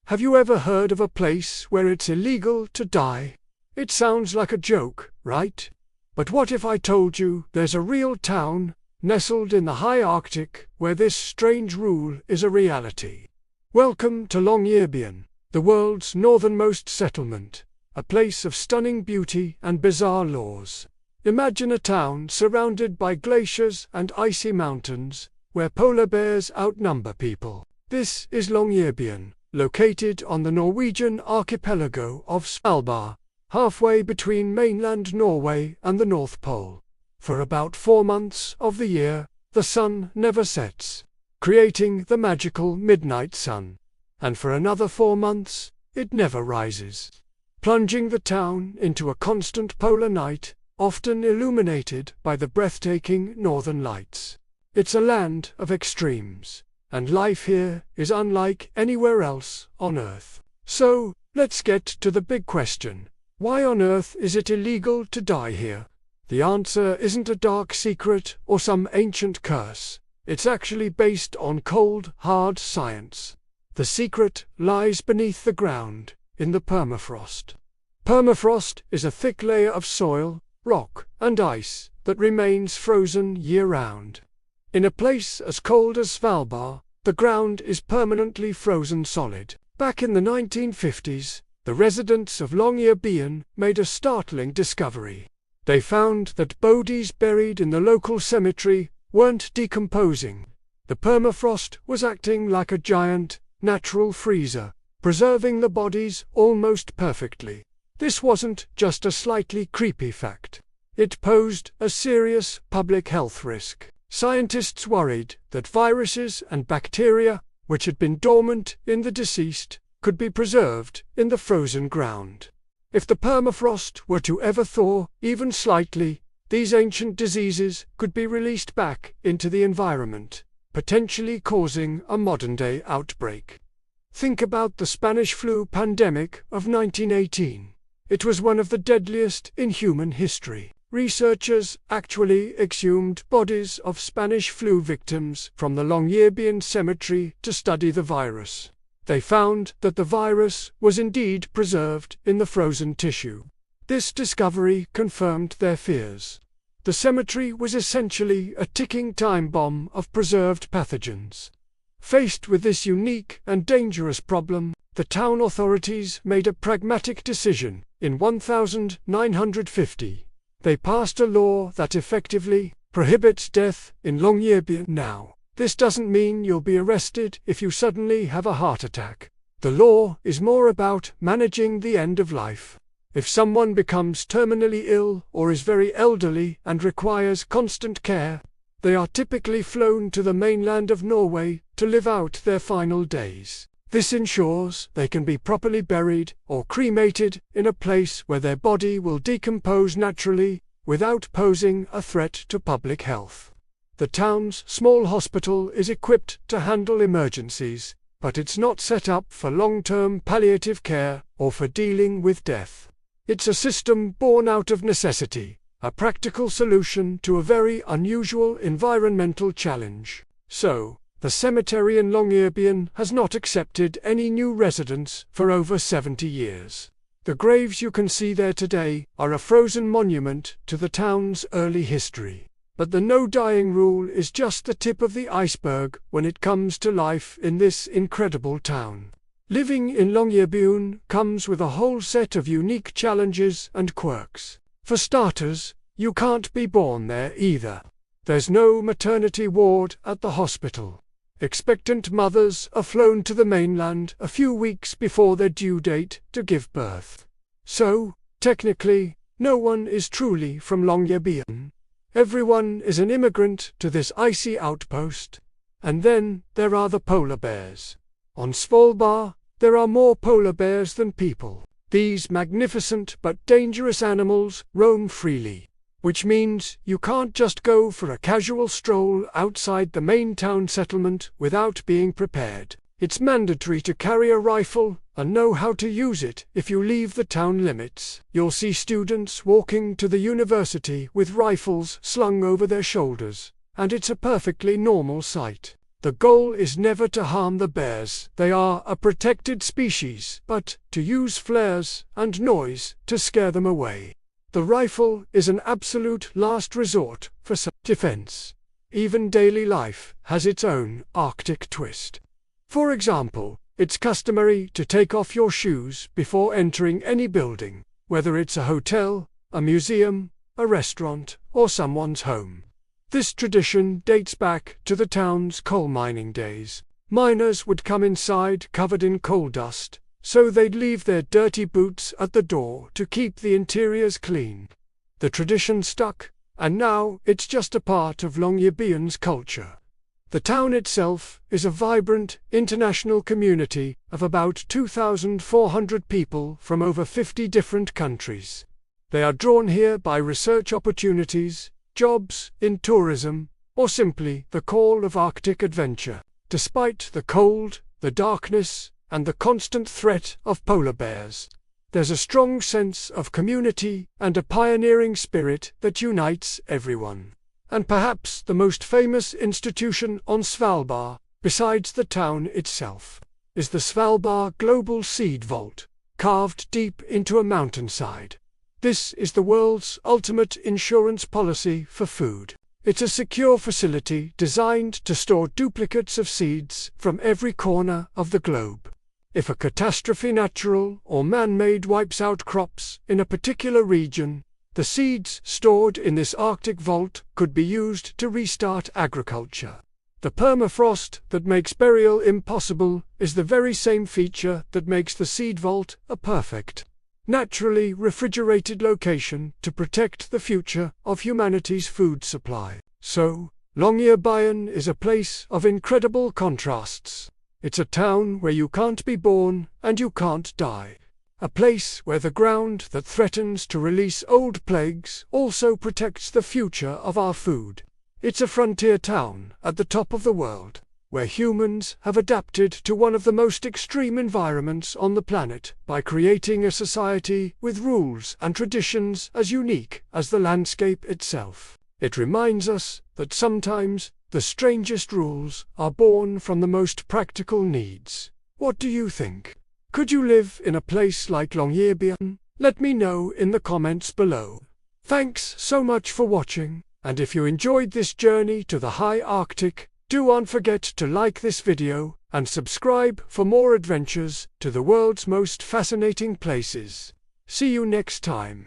Have you ever heard of a place where it's illegal to die? It sounds like a joke, right? But what if I told you there's a real town, nestled in the high Arctic, where this strange rule is a reality? Welcome to Longyearbyen, the world's northernmost settlement, a place of stunning beauty and bizarre laws. Imagine a town surrounded by glaciers and icy mountains, where polar bears outnumber people. This is Longyearbyen, located on the Norwegian archipelago of Svalbard, halfway between mainland Norway and the North Pole. For about 4 months of the year, the sun never sets, creating the magical midnight sun. And for another 4 months, it never rises, plunging the town into a constant polar night, often illuminated by the breathtaking northern lights. It's a land of extremes, and life here is unlike anywhere else on Earth. So, let's get to the big question. Why on earth is it illegal to die here? The answer isn't a dark secret or some ancient curse. It's actually based on cold, hard science. The secret lies beneath the ground, in the permafrost. Permafrost is a thick layer of soil, rock, and ice that remains frozen year-round. In a place as cold as Svalbard, the ground is permanently frozen solid. Back in the 1950s, the residents of Longyearbyen made a startling discovery. They found that bodies buried in the local cemetery weren't decomposing. The permafrost was acting like a giant, natural freezer, preserving the bodies almost perfectly. This wasn't just a slightly creepy fact. It posed a serious public health risk. Scientists worried that viruses and bacteria, which had been dormant in the deceased, could be preserved in the frozen ground. If the permafrost were to ever thaw, even slightly, these ancient diseases could be released back into the environment, potentially causing a modern-day outbreak. Think about the Spanish flu pandemic of 1918. It was one of the deadliest in human history. Researchers actually exhumed bodies of Spanish flu victims from the Longyearbyen cemetery to study the virus. They found that the virus was indeed preserved in the frozen tissue. This discovery confirmed their fears. The cemetery was essentially a ticking time bomb of preserved pathogens. Faced with this unique and dangerous problem, the town authorities made a pragmatic decision. In 1950, they passed a law that effectively prohibits death in Longyearbyen now. This doesn't mean you'll be arrested if you suddenly have a heart attack. The law is more about managing the end of life. If someone becomes terminally ill or is very elderly and requires constant care, they are typically flown to the mainland of Norway to live out their final days. This ensures they can be properly buried or cremated in a place where their body will decompose naturally without posing a threat to public health. The town's small hospital is equipped to handle emergencies, but it's not set up for long-term palliative care or for dealing with death. It's a system born out of necessity, a practical solution to a very unusual environmental challenge. So, the cemetery in Longyearbyen has not accepted any new residents for over 70 years. The graves you can see there today are a frozen monument to the town's early history. But the no-dying rule is just the tip of the iceberg when it comes to life in this incredible town. Living in Longyearbyen comes with a whole set of unique challenges and quirks. For starters, you can't be born there either. There's no maternity ward at the hospital. Expectant mothers are flown to the mainland a few weeks before their due date to give birth. So, technically, no one is truly from Longyearbyen. Everyone is an immigrant to this icy outpost. And then there are the polar bears. On Svalbard, there are more polar bears than people. These magnificent but dangerous animals roam freely, which means you can't just go for a casual stroll outside the main town settlement without being prepared. It's mandatory to carry a rifle and know how to use it if you leave the town limits. You'll see students walking to the university with rifles slung over their shoulders, and it's a perfectly normal sight. The goal is never to harm the bears, they are a protected species, but to use flares and noise to scare them away. The rifle is an absolute last resort for self-defense. Even daily life has its own Arctic twist. For example, it's customary to take off your shoes before entering any building, whether it's a hotel, a museum, a restaurant, or someone's home. This tradition dates back to the town's coal mining days. Miners would come inside covered in coal dust, so they'd leave their dirty boots at the door to keep the interiors clean. The tradition stuck, and now it's just a part of Longyearbyen's culture. The town itself is a vibrant, international community of about 2,400 people from over 50 different countries. They are drawn here by research opportunities, jobs in tourism, or simply the call of Arctic adventure. Despite the cold, the darkness, and the constant threat of polar bears, there's a strong sense of community and a pioneering spirit that unites everyone. And perhaps the most famous institution on Svalbard, besides the town itself, is the Svalbard Global Seed Vault, carved deep into a mountainside. This is the world's ultimate insurance policy for food. It's a secure facility designed to store duplicates of seeds from every corner of the globe. If a catastrophe, natural or man-made, wipes out crops in a particular region, the seeds stored in this Arctic vault could be used to restart agriculture. The permafrost that makes burial impossible is the very same feature that makes the seed vault a perfect, naturally refrigerated location to protect the future of humanity's food supply. So, Longyearbyen is a place of incredible contrasts. It's a town where you can't be born and you can't die. A place where the ground that threatens to release old plagues also protects the future of our food. It's a frontier town at the top of the world, where humans have adapted to one of the most extreme environments on the planet by creating a society with rules and traditions as unique as the landscape itself. It reminds us that sometimes the strangest rules are born from the most practical needs. What do you think? Could you live in a place like Longyearbyen? Let me know in the comments below. Thanks so much for watching, and if you enjoyed this journey to the high Arctic, don't forget to like this video and subscribe for more adventures to the world's most fascinating places. See you next time.